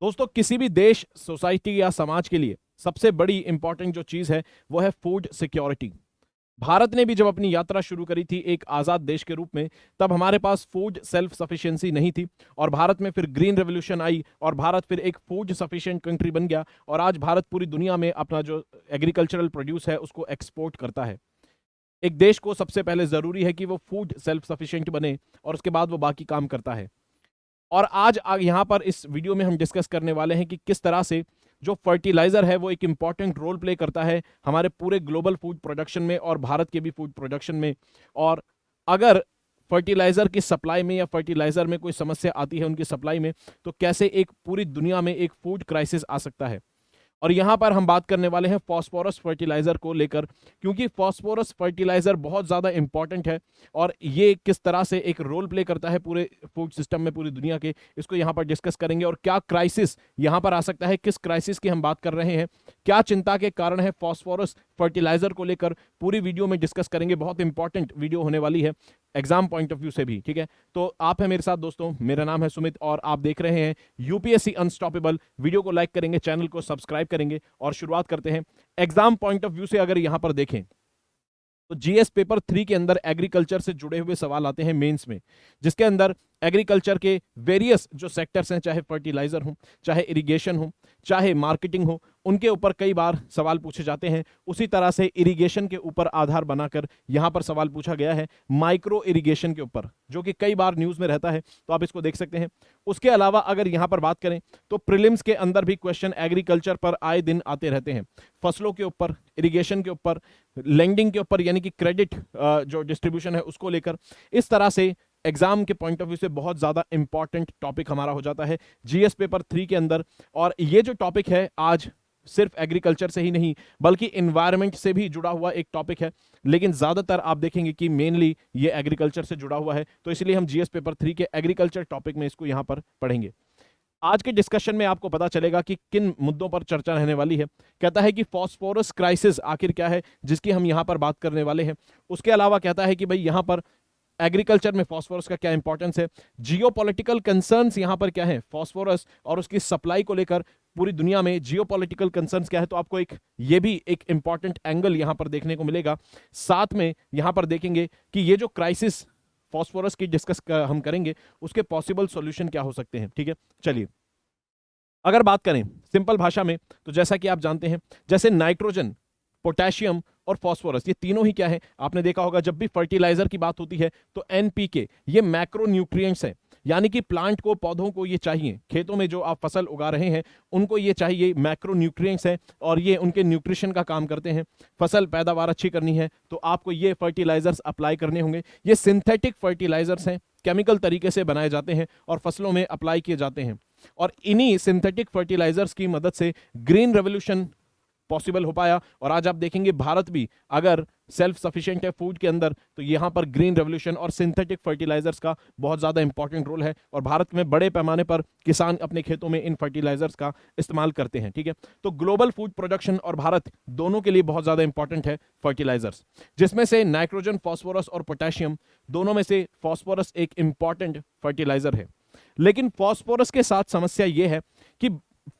दोस्तों, किसी भी देश, सोसाइटी या समाज के लिए सबसे बड़ी इंपॉर्टेंट जो चीज है वो है फूड सिक्योरिटी। भारत ने भी जब अपनी यात्रा शुरू करी थी एक आजाद देश के रूप में, तब हमारे पास फूड सेल्फ सफिशिएंसी नहीं थी। और भारत में फिर ग्रीन रेवोल्यूशन आई और भारत फिर एक फूड सफिशिएंट कंट्री बन गया। और आज भारत पूरी दुनिया में अपना जो एग्रीकल्चरल प्रोड्यूस है उसको एक्सपोर्ट करता है। एक देश को सबसे पहले जरूरी है कि वो फूड सेल्फ सफिशिएंट बने और उसके बाद वो बाकी काम करता है। और आज यहाँ पर इस वीडियो में हम डिस्कस करने वाले हैं कि किस तरह से जो फर्टिलाइजर है वो एक इंपॉर्टेंट रोल प्ले करता है हमारे पूरे ग्लोबल फूड प्रोडक्शन में और भारत के भी फूड प्रोडक्शन में। और अगर फर्टिलाइजर की सप्लाई में या फर्टिलाइजर में कोई समस्या आती है उनकी सप्लाई में, तो कैसे एक पूरी दुनिया में एक फूड क्राइसिस आ सकता है। और यहां पर हम बात करने वाले हैं फॉस्फोरस फर्टिलाइजर को लेकर, क्योंकि फॉस्फोरस फर्टिलाइजर बहुत ज्यादा इंपॉर्टेंट है और ये किस तरह से एक रोल प्ले करता है पूरे फूड सिस्टम में पूरी दुनिया के, इसको यहां पर डिस्कस करेंगे। और क्या क्राइसिस यहां पर आ सकता है, किस क्राइसिस की हम बात कर रहे हैं, क्या चिंता के कारण है फॉस्फोरस फर्टिलाइजर को लेकर, पूरी वीडियो में डिस्कस करेंगे। बहुत इंपॉर्टेंट वीडियो होने वाली है एग्जाम पॉइंट ऑफ व्यू से भी, ठीक है। तो आप हैं मेरे साथ दोस्तों, मेरा नाम है सुमित और आप देख रहे हैं यूपीएससी अनस्टॉपेबल। वीडियो को लाइक करेंगे, चैनल को सब्सक्राइब करेंगे और शुरुआत करते हैं। एग्जाम पॉइंट ऑफ व्यू से अगर यहां पर देखें तो जीएस पेपर 3 के अंदर एग्रीकल्चर से जुड़े हुए सवाल आते हैं मेंस में, जिसके अंदर एग्रीकल्चर के वेरियस जो सेक्टर्स हैं, चाहे फर्टिलाइजर हो, चाहे इरिगेशन हो, चाहे मार्केटिंग हो, उनके ऊपर कई बार सवाल पूछे जाते हैं। उसी तरह से इरिगेशन के ऊपर आधार बनाकर यहां पर सवाल पूछा गया है माइक्रो इरिगेशन के ऊपर, जो कि कई बार न्यूज में रहता है, तो आप इसको देख सकते हैं। उसके अलावा अगर यहां पर बात करें तो प्रीलिम्स के अंदर भी क्वेश्चन एग्रीकल्चर पर आए दिन आते रहते हैं, फसलों के ऊपर, इरिगेशन के ऊपर, लेंडिंग के ऊपर, यानी कि क्रेडिट जो डिस्ट्रीब्यूशन है उसको लेकर। इस तरह से एग्जाम के पॉइंट ऑफ व्यू से बहुत ज्यादा इंपॉर्टेंट टॉपिक हमारा हो जाता है जीएस पेपर 3 के अंदर। और ये जो टॉपिक है आज सिर्फ एग्रीकल्चर से ही नहीं बल्कि इन्वायरमेंट से भी जुड़ा हुआ एक टॉपिक है, लेकिन ज्यादातर आप देखेंगे कि मेनली ये एग्रीकल्चर से जुड़ा हुआ है, तो इसलिए हम जीएस पेपर 3 के एग्रीकल्चर टॉपिक में इसको यहां पर पढ़ेंगे। आज के डिस्कशन में आपको पता चलेगा कि किन मुद्दों पर चर्चा रहने वाली है। कहता है कि फॉस्फोरस क्राइसिस आखिर क्या है, जिसकी हम यहां पर बात करने वाले हैं। उसके अलावा कहता है कि भाई यहां पर एग्रीकल्चर में फॉस्फोरस का क्या इंपॉर्टेंस है, जियोपॉलिटिकल कंसर्न्स यहां पर क्या है फॉस्फोरस और उसकी सप्लाई को लेकर, पूरी दुनिया में जियोपॉलिटिकल कंसर्न्स क्या है, तो आपको ये भी एक इंपॉर्टेंट एंगल यहां पर देखने को मिलेगा। साथ में यहां पर देखेंगे कि ये जो क्राइसिस फॉस्फोरस की डिस्कस हम करेंगे उसके पॉसिबल सॉल्यूशन क्या हो सकते हैं, ठीक है। चलिए अगर बात करें सिंपल भाषा में, तो जैसा कि आप जानते हैं, जैसे नाइट्रोजन, पोटेशियम और फास्फोरस, ये तीनों ही क्या है, आपने देखा होगा जब भी फर्टिलाइजर की बात होती है तो एनपीके, ये मैक्रो न्यूट्रिएंट्स है, यानी कि प्लांट को, पौधों को ये चाहिए, खेतों में जो आप फसल उगा रहे हैं उनको ये चाहिए, मैक्रो न्यूट्रिएंट्स है और ये उनके न्यूट्रिशन का काम करते हैं। फसल पैदावार अच्छी करनी है तो आपको ये फर्टिलाइजर्स अप्लाई करने होंगे। ये सिंथेटिक फर्टिलाइजर्स हैं, केमिकल तरीके से बनाए जाते हैं और फसलों में अप्लाई किए जाते हैं। और इन्हीं सिंथेटिक फर्टिलाइजर्स की मदद से ग्रीन रेवोल्यूशन पॉसिबल हो पाया। और आज आप देखेंगे भारत भी अगर सेल्फ सफिशिएंट है फूड के अंदर, तो यहां पर ग्रीन रेवोल्यूशन और सिंथेटिक फर्टिलाइजर्स का बहुत ज्यादा इंपॉर्टेंट रोल है और भारत में बड़े पैमाने पर किसान अपने खेतों में इन फर्टिलाइजर्स का इस्तेमाल करते हैं, ठीक है। तो ग्लोबल फूड प्रोडक्शन और भारत दोनों के लिए बहुत ज्यादा इंपॉर्टेंट है फर्टिलाइजर्स, जिसमें से नाइट्रोजन, फॉस्फोरस और पोटेशियम, दोनों में से फॉस्फोरस एक इंपॉर्टेंट फर्टिलाइजर है। लेकिन फॉस्फोरस के साथ समस्या यह है कि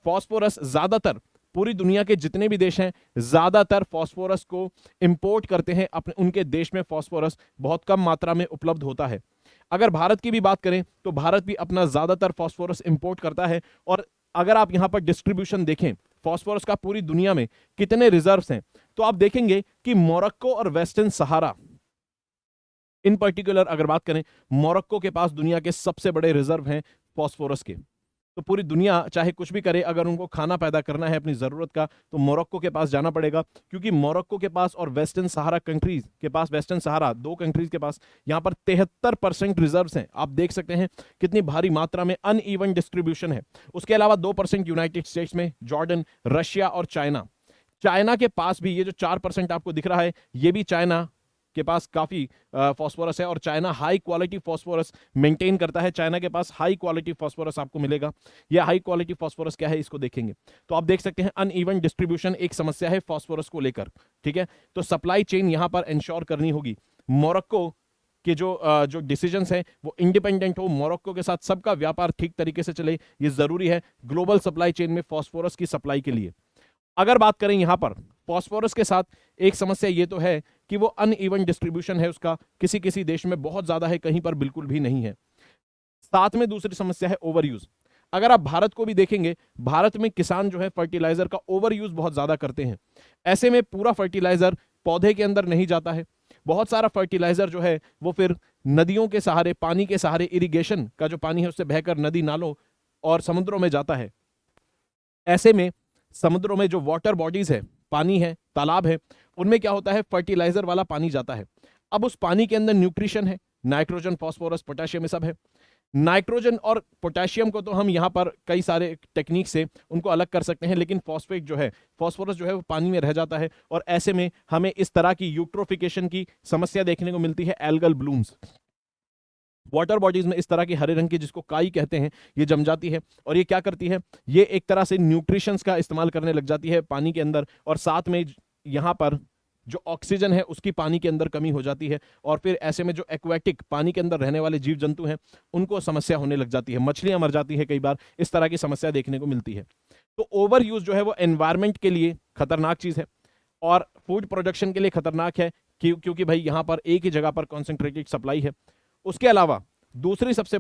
फॉस्फोरस ज्यादातर, पूरी दुनिया के जितने भी देश हैं ज्यादातर फॉस्फोरस को इंपोर्ट करते हैं, अपने उनके देश में फॉस्फोरस बहुत कम मात्रा में उपलब्ध होता है। अगर भारत की भी बात करें तो भारत भी अपना ज्यादातर फॉस्फोरस इंपोर्ट करता है। और अगर आप यहां पर डिस्ट्रीब्यूशन देखें फॉस्फोरस का पूरी दुनिया में कितने रिजर्व्स हैं, तो आप देखेंगे कि मोरक्को और वेस्टर्न सहारा इन पर्टिकुलर अगर बात करें, मोरक्को के पास दुनिया के सबसे बड़े रिजर्व हैं फॉस्फोरस के। तो पूरी दुनिया चाहे कुछ भी करे, अगर उनको खाना पैदा करना है अपनी जरूरत का, तो मोरक्को के पास जाना पड़ेगा, क्योंकि मोरक्को के पास और वेस्टर्न सहारा कंट्रीज के पास, वेस्टर्न सहारा दो कंट्रीज के पास यहां पर 73% रिजर्व्स हैं। आप देख सकते हैं कितनी भारी मात्रा में अनइवन डिस्ट्रीब्यूशन है। उसके अलावा 2% यूनाइटेड स्टेट्स में, जॉर्डन, रशिया और चाइना। चाइना के पास भी ये जो 4% आपको दिख रहा है, ये भी चाइना के पास काफी फॉस्फोरस है और China high quality phosphorus maintain करता है। चाइना के पास हाई क्वालिटी फॉस्फोरस आपको मिलेगा। यह हाई क्वालिटी फॉस्फोरस क्या है इसको देखेंगे तो आप देख सकते हैं अनइवन डिस्ट्रीब्यूशन एक समस्या है फॉस्फोरस को लेकर, ठीक है। तो सप्लाई चेन यहां पर इंश्योर करनी होगी। मोरक्को कि जो डिसीजंस हैं वो इंडिपेंडेंट हो, मोरक्को के साथ सबका व्यापार ठीक तरीके से चले, ये जरूरी है ग्लोबल सप्लाई चेन में फास्फोरस की सप्लाई के लिए। अगर बात करें यहां पर फास्फोरस के साथ एक समस्या ये तो है कि वो अनइवन डिस्ट्रीब्यूशन है उसका, किसी किसी देश में बहुत ज्यादा है, कहीं पर बिल्कुल भी नहीं है। साथ में दूसरी समस्या है ओवर यूज। अगर आप भारत को भी देखेंगे, भारत में किसान जो है फर्टिलाइजर का ओवर यूज बहुत ज्यादा करते हैं। ऐसे में पूरा फर्टिलाइजर पौधे के अंदर नहीं जाता है, बहुत सारा फर्टिलाइजर जो है वो फिर नदियों के सहारे, पानी के सहारे, इरिगेशन का जो पानी है उससे बहकर नदी नालों और समुद्रों में जाता है। ऐसे में समुद्रों में जो वाटर बॉडीज है, पानी है, तालाब है, उनमें क्या होता है, फर्टिलाइजर वाला पानी जाता है। अब उस पानी के अंदर न्यूट्रिशन है, नाइट्रोजन, फास्फोरस, पोटेशियम, सब है। नाइट्रोजन और पोटेशियम को तो हम यहाँ पर कई सारे टेक्निक से उनको अलग कर सकते हैं, लेकिन फॉस्फेट जो है, फास्फोरस जो है वो पानी में रह जाता है, और ऐसे में हमें इस तरह की यूट्रोफिकेशन की समस्या देखने को मिलती है, एल्गल ब्लूम्स। वाटर बॉडीज में इस तरह की हरे रंग की, जिसको काई कहते हैं, ये जम जाती है, और ये क्या करती है, ये एक तरह से न्यूट्रिशंस का इस्तेमाल करने लग जाती है पानी के अंदर, और साथ में यहाँ पर जो ऑक्सीजन है उसकी पानी के अंदर कमी हो जाती है, और फिर ऐसे में जो एक्वेटिक पानी के अंदर रहने वाले जीव जंतु हैं उनको समस्या होने लग जाती है, मछलियां मर जाती है कई बार, इस तरह की समस्या देखने को मिलती है। तो ओवर यूज जो है वो एनवायरमेंट के लिए खतरनाक चीज है, और फूड प्रोडक्शन के लिए खतरनाक है, क्योंकि भाई यहाँ पर एक ही जगह पर कॉन्सेंट्रेटेड सप्लाई है। उसके अलावा दूसरी सबसे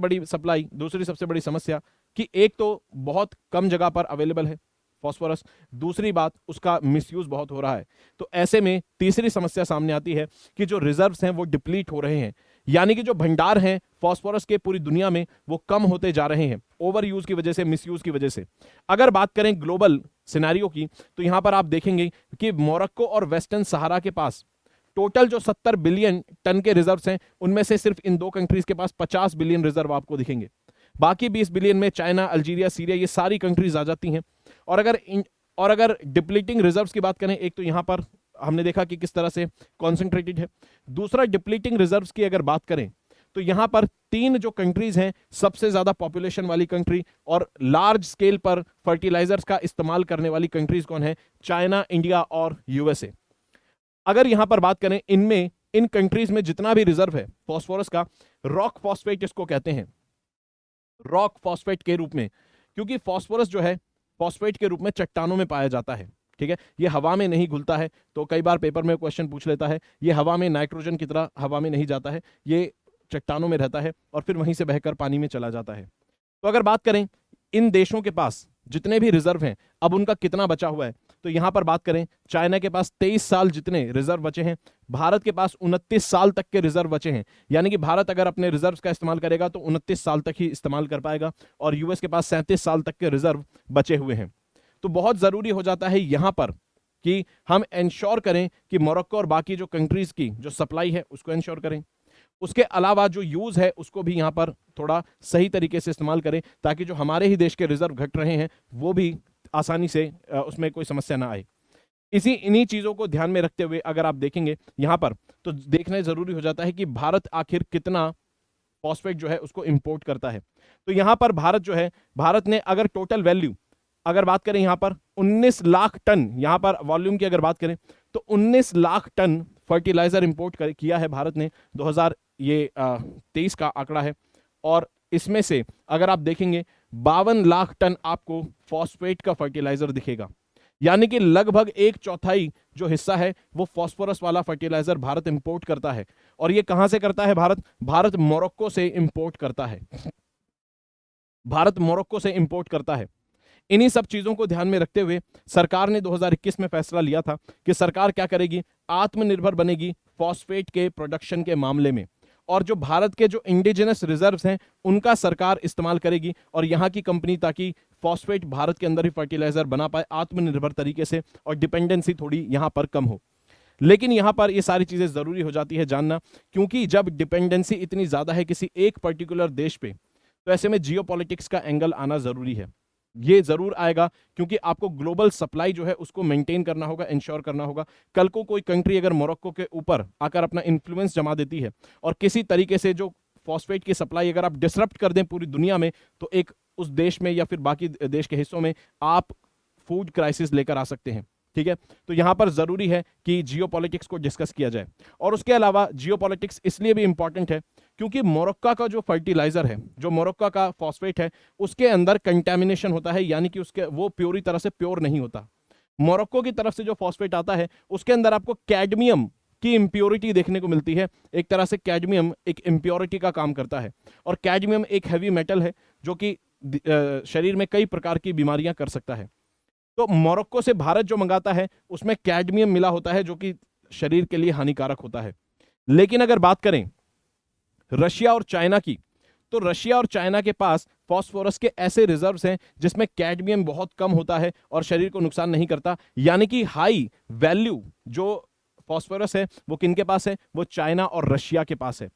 बड़ी समस्या कि एक तो बहुत कम जगह पर अवेलेबल है फास्फोरस, दूसरी बात उसका मिसयूज बहुत हो रहा है। तो ऐसे में तीसरी समस्या सामने आती है कि जो रिजर्व्स हैं वो डिप्लीट हो रहे हैं, यानी कि जो भंडार हैं फास्फोरस के पूरी दुनिया में वो कम होते जा रहे हैं, ओवर यूज की वजह से, मिसयूज की वजह से। अगर बात करें ग्लोबल सिनेरियो की, तो यहां पर आप देखेंगे कि मोरक्को और वेस्टर्न सहारा के पास टोटल जो 70 बिलियन टन के रिजर्व्स हैं, उनमें से सिर्फ इन दो कंट्रीज के पास 50 बिलियन रिजर्व आपको दिखेंगे। बाकी 20 बिलियन में चाइना, अल्जीरिया, सीरिया, ये सारी कंट्रीज आ जाती हैं। और अगर डिप्लीटिंग रिजर्व्स की बात करें, एक तो यहां पर हमने देखा कि किस तरह से कॉन्सेंट्रेटेड है, दूसरा डिप्लीटिंग रिजर्व्स की अगर बात करें तो यहां पर 3 जो कंट्रीज हैं, सबसे ज्यादा पॉपुलेशन वाली कंट्री और लार्ज स्केल पर फर्टिलाइजर्स का इस्तेमाल करने वाली कंट्रीज कौन है, चाइना, इंडिया और यूएसए। अगर यहां पर बात करें, इनमें इन कंट्रीज में जितना भी रिजर्व है फास्फोरस का, रॉक फॉस्फेट इसको कहते हैं, रॉक फॉस्फेट के रूप में, क्योंकि फास्फोरस जो है फॉस्फेट के रूप में चट्टानों में पाया जाता है। ठीक है, ये हवा में नहीं घुलता है, तो कई बार पेपर में क्वेश्चन पूछ लेता है, ये हवा में नाइट्रोजन की तरह हवा में नहीं जाता है, ये चट्टानों में रहता है और फिर वहीं से बहकर पानी में चला जाता है। तो अगर बात करें इन देशों के पास जितने भी रिजर्व हैं, अब उनका कितना बचा हुआ है, तो यहां पर बात करें, चाइना के पास 23 साल जितने रिजर्व बचे हैं, भारत के पास 29 साल तक के रिजर्व बचे हैं, यानी कि भारत अगर अपने रिजर्व का इस्तेमाल करेगा तो 29 साल तक ही इस्तेमाल कर पाएगा, और यूएस के पास 37 साल तक के रिजर्व बचे हुए हैं। तो बहुत जरूरी हो जाता है यहां पर कि हम इंश्योर करें कि मोरक्को और बाकी जो कंट्रीज की जो सप्लाई है उसको इंश्योर करें, उसके अलावा जो यूज है उसको भी यहां पर थोड़ा सही तरीके से इस्तेमाल करें, ताकि जो हमारे ही देश के रिजर्व घट रहे हैं वो भी आसानी से उसमें कोई समस्या ना आए। इन्हीं चीजों को ध्यान में रखते हुए अगर आप देखेंगे यहां पर, तो देखना जरूरी हो जाता है कि भारत आखिर कितना फॉस्फेट जो है उसको इंपोर्ट करता है। तो यहां पर भारत जो है, भारत ने अगर टोटल वैल्यू अगर बात करें यहां पर 19 लाख टन, यहां पर वॉल्यूम की अगर बात करें तो 19 लाख टन फर्टिलाइजर इंपोर्ट किया है भारत ने, 2023 का आंकड़ा है। और इसमें से अगर आप देखेंगे 52 लाख टन आपको फॉस्फेट का फर्टिलाइजर दिखेगा, यानी कि लगभग 1/4 जो हिस्सा है वो फास्फोरस वाला फर्टिलाइजर भारत इंपोर्ट करता है। और ये कहां से करता है भारत मोरक्को से इंपोर्ट करता है, भारत मोरक्को से इंपोर्ट करता है। इन्हीं सब चीजों को ध्यान में रखते हुए सरकार ने 2021 में फैसला लिया था कि सरकार क्या करेगी, आत्मनिर्भर बनेगी फॉस्फेट के प्रोडक्शन के मामले में, और जो भारत के जो इंडिजिनस रिजर्व्स हैं उनका सरकार इस्तेमाल करेगी, और यहां की कंपनी ताकि फॉस्फेट भारत के अंदर ही फर्टिलाइजर बना पाए आत्मनिर्भर तरीके से, और डिपेंडेंसी थोड़ी यहां पर कम हो। लेकिन यहां पर ये सारी चीजें जरूरी हो जाती है जानना, क्योंकि जब डिपेंडेंसी इतनी ज्यादा है किसी एक पर्टिकुलर देश पे, तो ऐसे में जियोपॉलिटिक्स का एंगल आना जरूरी है। ये जरूर आएगा, क्योंकि आपको ग्लोबल सप्लाई जो है उसको मेंटेन करना होगा, इंश्योर करना होगा। कल को कोई कंट्री अगर मोरक्को के ऊपर आकर अपना इन्फ्लुएंस जमा देती है और किसी तरीके से जो फॉस्फेट की सप्लाई अगर आप डिसरप्ट कर दें पूरी दुनिया में, तो एक उस देश में या फिर बाकी देश के हिस्सों में आप फूड क्राइसिस लेकर आ सकते हैं। ठीक है। तो यहां पर जरूरी है कि जियोपॉलिटिक्स को डिस्कस किया जाए। और उसके अलावा जियोपॉलिटिक्स इसलिए भी इंपॉर्टेंट है क्योंकि मोरक्को का जो फर्टिलाइजर है, जो मोरक्को का फॉस्फेट है, उसके अंदर कंटेमिनेशन होता है, यानी कि उसके वो पूरी तरह से प्योर नहीं होता। मोरक्को की तरफ से जो फॉस्फेट आता है उसके अंदर आपको कैडमियम की इंप्योरिटी देखने को मिलती है। एक तरह से कैडमियम एक इंप्योरिटी का काम करता है, और कैडमियम एक हैवी मेटल है जो कि शरीर में कई प्रकार की बीमारियां कर सकता है। तो मोरक्को से भारत जो मंगाता है उसमें कैडमियम मिला होता है जो कि शरीर के लिए हानिकारक होता है। लेकिन अगर बात करें रशिया और चाइना की, तो रशिया और चाइना के पास फास्फोरस के ऐसे रिजर्व्स हैं जिसमें कैडमियम बहुत कम होता है और शरीर को नुकसान नहीं करता। यानी कि हाई वैल्यू जो फास्फोरस है वो किनके पास है, वो चाइना और रशिया के पास है।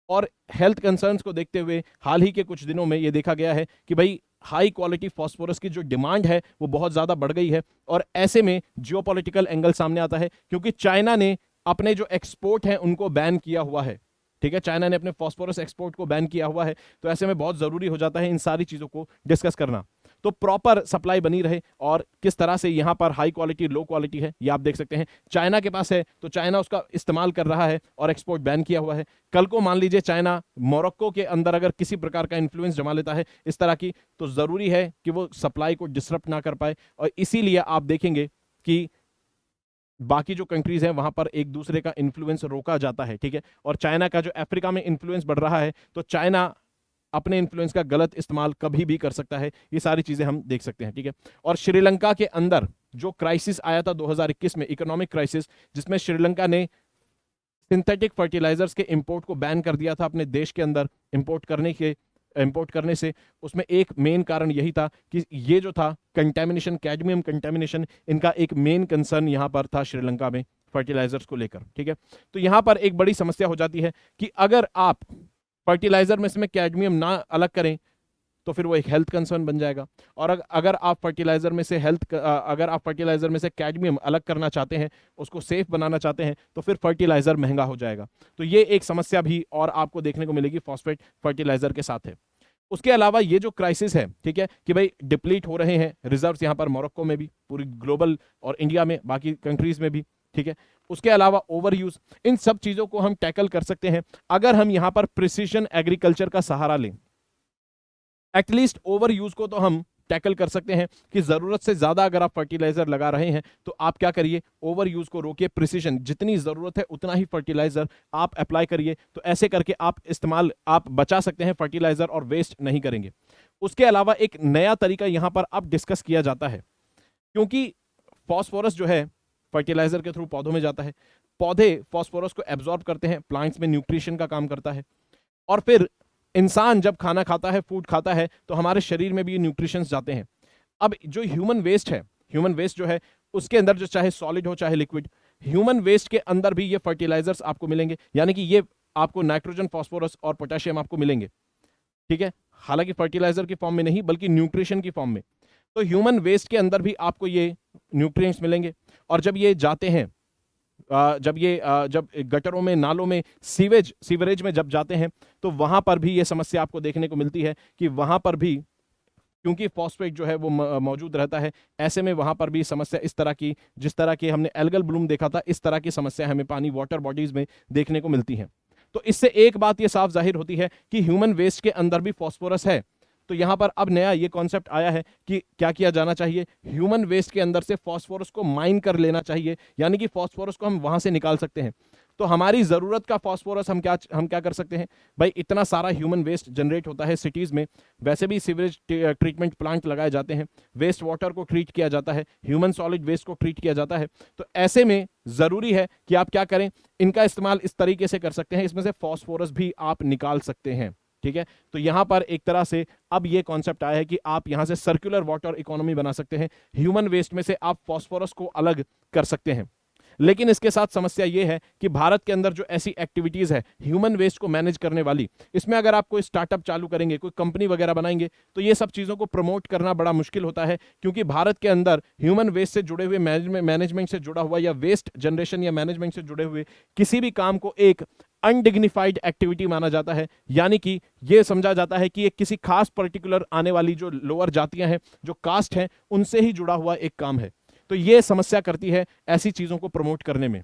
और हेल्थ कंसर्न्स को देखते हुए हाल ही के कुछ दिनों में यह देखा गया है कि भाई हाई क्वालिटी फास्फोरस की जो डिमांड है वो बहुत ज्यादा बढ़ गई है। और ऐसे में जियोपॉलिटिकल एंगल सामने आता है क्योंकि चाइना ने अपने जो एक्सपोर्ट हैं उनको बैन किया हुआ है। ठीक है, चाइना ने अपने फास्फोरस एक्सपोर्ट को बैन किया हुआ है। तो ऐसे में बहुत जरूरी हो जाता है इन सारी चीजों को डिस्कस करना। तो प्रॉपर सप्लाई बनी रहे और किस तरह से यहां पर हाई क्वालिटी लो क्वालिटी है ये आप देख सकते हैं। चाइना के पास है तो चाइना उसका इस्तेमाल कर रहा है और एक्सपोर्ट बैन किया हुआ है। कल को मान लीजिए चाइना मोरक्को के अंदर अगर किसी प्रकार का इन्फ्लुएंस जमा लेता है इस तरह की, तो जरूरी है कि वो सप्लाई को डिसरप्ट ना कर पाए। और इसीलिए आप देखेंगे कि बाकी जो कंट्रीज हैं वहां पर एक दूसरे का इन्फ्लुएंस रोका जाता है। ठीक है, और चाइना का जो अफ्रीका में इन्फ्लुएंस बढ़ रहा है तो चाइना अपने इन्फ्लुएंस का गलत इस्तेमाल कभी भी कर सकता है। ये सारी चीजें हम देख सकते हैं। ठीक है, और श्रीलंका के अंदर जो क्राइसिस आया था 2021 में, इकोनॉमिक क्राइसिस, जिसमें श्रीलंका ने सिंथेटिक फर्टिलाइजर्स के इंपोर्ट को बैन कर दिया था अपने देश के अंदर इंपोर्ट करने से, उसमें एक मेन कारण यही था कि ये जो था कंटेमिनेशन, कैडमियम कंटेमिनेशन, इनका एक मेन कंसर्न यहां पर था श्रीलंका में फर्टिलाइजर्स को लेकर। ठीक है, तो यहां पर एक बड़ी समस्या हो जाती है कि अगर आप फर्टिलाइजर में इसमें कैडमियम ना अलग करें तो फिर वो एक हेल्थ कंसर्न बन जाएगा। और अगर आप फर्टिलाइजर में से कैडमियम अलग करना चाहते हैं, उसको सेफ बनाना चाहते हैं, तो फिर फर्टिलाइजर महंगा हो जाएगा। तो ये एक समस्या भी और आपको देखने को मिलेगी फॉस्फेट फर्टिलाइजर के साथ है। उसके अलावा ये जो क्राइसिस है, ठीक है, कि भाई डिप्लीट हो रहे हैं रिजर्व्स यहां पर मोरक्को में भी, पूरी ग्लोबल और इंडिया में, बाकी कंट्रीज में भी। ठीक है, उसके अलावा ओवर यूज, इन सब चीजों को हम टैकल कर सकते हैं अगर हम यहां पर प्रिसीजन एग्रीकल्चर का सहारा लें। एटलीस्ट ओवर यूज को तो हम टैकल कर सकते हैं कि जरूरत से ज्यादा अगर आप फर्टिलाइजर लगा रहे हैं तो आप क्या करिए, ओवर यूज को रोकिए, प्रिसीजन, जितनी जरूरत है उतना ही फर्टिलाइजर आप अप्लाई करिए। तो ऐसे करके आप बचा सकते हैं फर्टिलाइजर और वेस्ट नहीं करेंगे। उसके अलावा एक नया तरीका यहां पर अब डिस्कस किया जाता है, क्योंकि फॉस्फोरस जो है फर्टिलाइजर के थ्रू पौधों में जाता है, पौधे फॉस्फोरस को एब्जॉर्ब करते हैं, प्लांट्स में न्यूट्रिशन का काम करता है, और फिर इंसान जब खाना खाता है, फूड खाता है, तो हमारे शरीर में भी ये न्यूट्रिशंस जाते हैं। अब जो ह्यूमन वेस्ट जो है उसके अंदर जो चाहे सॉलिड हो चाहे लिक्विड, ह्यूमन वेस्ट के अंदर भी ये फर्टिलाइजर्स आपको मिलेंगे, यानी कि ये आपको नाइट्रोजन, फॉस्फोरस और पोटेशियम आपको मिलेंगे। ठीक है, हालांकि फर्टिलाइजर की फॉर्म में नहीं बल्कि न्यूट्रिशन की फॉर्म में। तो ह्यूमन वेस्ट के अंदर भी आपको ये न्यूट्रिएंट्स मिलेंगे, और जब ये जाते हैं, जब गटरों में, नालों में, सीवरेज में जब जाते हैं, तो वहां पर भी ये समस्या आपको देखने को मिलती है कि वहां पर भी क्योंकि फॉस्फेट जो है वो मौजूद रहता है, ऐसे में वहां पर भी समस्या इस तरह की, जिस तरह की हमने एल्गल ब्लूम देखा था, इस तरह की समस्या हमें पानी, वाटर बॉडीज में देखने को मिलती है। तो इससे एक बात ये साफ जाहिर होती है कि ह्यूमन वेस्ट के अंदर भी फॉस्फोरस है। तो यहां पर अब नया ये कॉन्सेप्ट आया है कि क्या किया जाना चाहिए, ह्यूमन वेस्ट के अंदर से फॉस्फोरस को माइन कर लेना चाहिए, यानी कि फॉस्फोरस को हम वहां से निकाल सकते हैं। तो हमारी जरूरत का फॉस्फोरस हम क्या कर सकते हैं भाई, इतना सारा ह्यूमन वेस्ट जनरेट होता है सिटीज में, वैसे भी सीवरेज ट्रीटमेंट प्लांट लगाए जाते हैं, वेस्ट वाटर को ट्रीट किया जाता है, ह्यूमन सॉलिड वेस्ट को ट्रीट किया जाता है। तो ऐसे में जरूरी है कि आप क्या करें, इनका इस्तेमाल इस तरीके से कर सकते हैं, इसमें से फॉस्फोरस भी आप निकाल सकते हैं। ठीक है, तो यहां पर एक तरह से अब ये कॉन्सेप्ट आया है कि आप यहां से सर्कुलर वाटर इकोनॉमी बना सकते हैं, ह्यूमन वेस्ट में से आप फॉस्फोरस को अलग कर सकते हैं। लेकिन इसके साथ समस्या यह है कि भारत के अंदर जो ऐसी एक्टिविटीज है ह्यूमन वेस्ट को मैनेज करने वाली, इसमें अगर आप कोई स्टार्टअप चालू करेंगे, कोई कंपनी वगैरह बनाएंगे, तो ये सब चीजों को प्रमोट करना बड़ा मुश्किल होता है, क्योंकि भारत के अंदर ह्यूमन वेस्ट से जुड़े हुए, मैनेजमेंट से जुड़ा हुआ या वेस्ट जनरेशन या मैनेजमेंट से जुड़े हुए किसी भी काम को एक अनडिग्निफाइड एक्टिविटी माना जाता है, यानी कि यह समझा जाता है कि एक किसी खास पर्टिकुलर आने वाली जो लोअर जातियां हैं, जो कास्ट हैं, उनसे ही जुड़ा हुआ एक काम है। तो ये समस्या करती है ऐसी चीजों को प्रमोट करने में।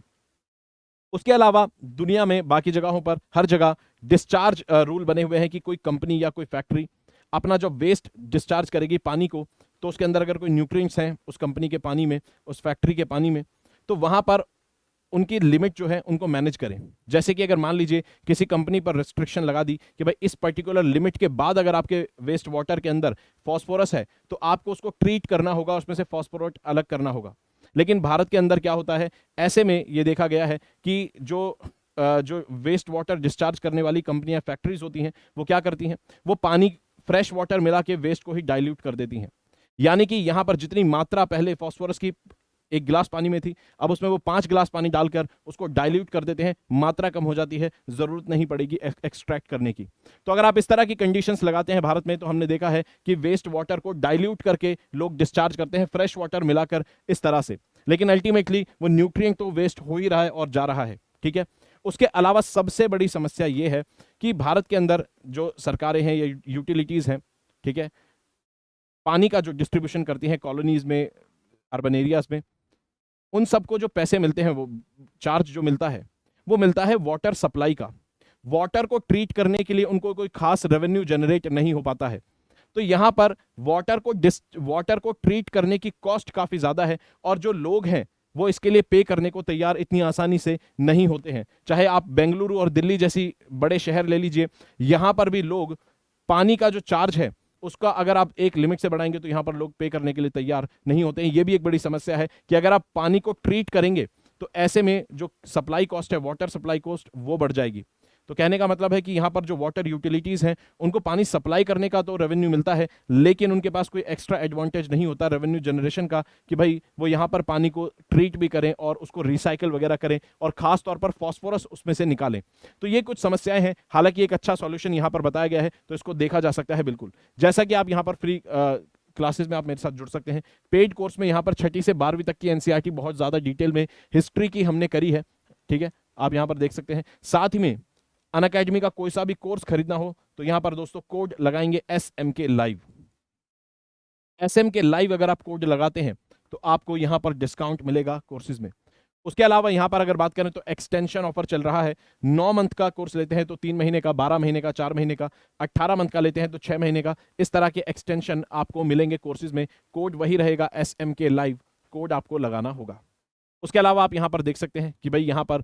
उसके अलावा दुनिया में बाकी जगहों पर हर जगह डिस्चार्ज रूल बने हुए हैं कि कोई कंपनी या कोई फैक्ट्री अपना जो वेस्ट डिस्चार्ज करेगी पानी को, तो उसके अंदर अगर कोई न्यूट्रिएंट्स हैं उस कंपनी के पानी में, उस फैक्ट्री के पानी में, तो वहां पर उनकी लिमिट जो है उनको मैनेज करें। जैसे कि अगर मान लीजिए किसी कंपनी पर रिस्ट्रिक्शन लगा दी कि भाई इस पर्टिकुलर लिमिट के बाद अगर आपके वेस्ट वाटर के अंदर फॉस्फोरस है तो आपको उसको ट्रीट करना होगा, उसमें से फॉस्फोरेट अलग करना होगा। लेकिन भारत के अंदर क्या होता है, ऐसे में ये देखा गया है कि जो वेस्ट वाटर डिस्चार्ज करने वाली कंपनियां, फैक्ट्रीज होती हैं, वो क्या करती हैं, वो पानी फ्रेश वाटर मिला के वेस्ट को ही डाइल्यूट कर देती हैं। यानी कि यहां पर जितनी मात्रा पहले फॉस्फोरस की एक गिलास पानी में थी, अब उसमें वो 5 गिलास पानी डालकर उसको डाइल्यूट कर देते हैं, मात्रा कम हो जाती है, जरूरत नहीं पड़ेगी एक्सट्रैक्ट करने की। तो अगर आप इस तरह की कंडीशंस लगाते हैं भारत में, तो हमने देखा है कि वेस्ट वाटर को डाइल्यूट करके लोग डिस्चार्ज करते हैं, फ्रेश वाटर मिलाकर इस तरह से, लेकिन अल्टीमेटली वो न्यूट्रिएंट तो वेस्ट हो ही रहा है और जा रहा है। ठीक है, उसके अलावा सबसे बड़ी समस्या ये है कि भारत के अंदर जो सरकारें हैं या यूटिलिटीज हैं, ठीक है, पानी का जो डिस्ट्रीब्यूशन करती हैं कॉलोनीज में, अर्बन एरियाज में, उन सबको जो पैसे मिलते हैं, वो चार्ज जो मिलता है, वो मिलता है वाटर सप्लाई का। वाटर को ट्रीट करने के लिए उनको कोई खास रेवेन्यू जनरेट नहीं हो पाता है। तो यहां पर वाटर को ट्रीट करने की कॉस्ट काफी ज्यादा है, और जो लोग हैं वो इसके लिए पे करने को तैयार इतनी आसानी से नहीं होते हैं। चाहे आप बेंगलुरु और दिल्ली जैसी बड़े शहर ले लीजिए, यहां पर भी लोग पानी का जो चार्ज है उसका अगर आप एक लिमिट से बढ़ाएंगे तो यहां पर लोग पे करने के लिए तैयार नहीं होते हैं। यह भी एक बड़ी समस्या है कि अगर आप पानी को ट्रीट करेंगे तो ऐसे में जो सप्लाई कॉस्ट है, वाटर सप्लाई कॉस्ट, वो बढ़ जाएगी। तो कहने का मतलब है कि यहां पर जो वाटर यूटिलिटीज हैं उनको पानी सप्लाई करने का तो रेवेन्यू मिलता है, लेकिन उनके पास कोई एक्स्ट्रा एडवांटेज नहीं होता रेवेन्यू जनरेशन का कि भाई वो यहां पर पानी को ट्रीट भी करें और उसको रिसाइकिल वगैरह करें, और खास तौर पर फॉस्फोरस उसमें से निकालें। तो ये कुछ समस्याएं हैं। हालांकि एक अच्छा सॉल्यूशन यहां पर बताया गया है, तो इसको देखा जा सकता है बिल्कुल। जैसा कि आप यहां पर फ्री क्लासेस में आप मेरे साथ जुड़ सकते हैं। पेड कोर्स में यहां पर 6ठी से 12वीं तक की एनसीईआरटी बहुत ज्यादा डिटेल में हिस्ट्री की हमने करी है। ठीक है, आप यहां पर देख सकते हैं। साथ ही में अनअकैडमी का कोई सा भी कोर्स खरीदना हो तो यहां पर दोस्तों कोड लगाएंगे SMK लाइव। SMK लाइव अगर आप कोड लगाते हैं तो आपको यहां पर डिस्काउंट मिलेगा कोर्सेज में। उसके अलावा यहां पर अगर बात करें तो एक्सटेंशन ऑफर चल रहा है। 9 मंथ का कोर्स लेते हैं तो 3 महीने का, 12 महीने का, 4 महीने का, 18 मंथ का लेते हैं तो 6 महीने का, इस तरह के एक्सटेंशन आपको मिलेंगे कोर्सेज में। कोड वही रहेगा SMK लाइव, कोड आपको लगाना होगा। उसके अलावा आप यहां पर देख सकते हैं कि भाई यहां पर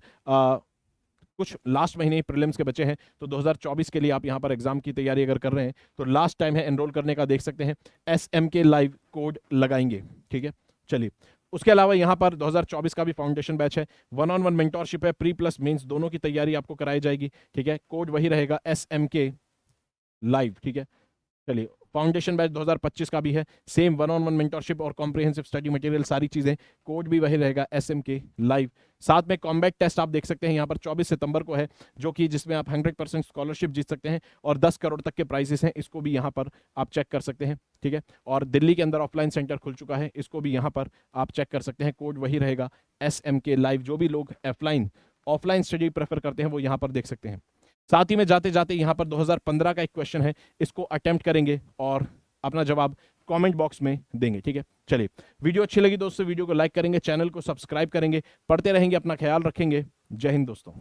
कुछ लास्ट महीने प्रीलिम्स के बचे हैं, तो 2024 के लिए आप यहां पर एग्जाम की तैयारी अगर कर रहे हैं तो लास्ट टाइम है एनरोल करने का। देख सकते हैं SMK लाइव कोड लगाएंगे। ठीक है, चलिए। उसके अलावा यहां पर 2024 का भी फाउंडेशन बैच है, 1-on-1 मेंटोरशिप है, प्री प्लस मेंस दोनों की तैयारी आपको कराई जाएगी। ठीक है, कोड वही रहेगा SMK लाइव। ठीक है, चलिए। फाउंडेशन बैच 2025 का भी है, सेम 1-on-1 मेंटोरशिप और कॉम्प्रिहेंसिव स्टडी मटेरियल सारी चीजें, कोड भी वही रहेगा SMK लाइव। साथ में कॉम्बैट टेस्ट आप देख सकते हैं यहाँ पर 24 सितंबर को है, जो कि जिसमें आप 100% स्कॉलरशिप जीत सकते हैं और 10 करोड़ तक के प्राइजेस हैं, इसको भी यहाँ पर आप चेक कर सकते हैं। ठीक है, और दिल्ली के अंदर ऑफलाइन सेंटर खुल चुका है, इसको भी यहाँ पर आप चेक कर सकते हैं। कोड वही रहेगा SMK लाइव। जो भी लोग ऑफलाइन स्टडी प्रेफर करते हैं वो यहाँ पर देख सकते हैं। साथ ही में जाते जाते यहाँ पर 2015 का एक क्वेश्चन है, इसको अटेम्प्ट करेंगे और अपना जवाब कमेंट बॉक्स में देंगे। ठीक है, चलिए। वीडियो अच्छी लगी दोस्तों, वीडियो को लाइक करेंगे, चैनल को सब्सक्राइब करेंगे, पढ़ते रहेंगे, अपना ख्याल रखेंगे। जय हिंद दोस्तों।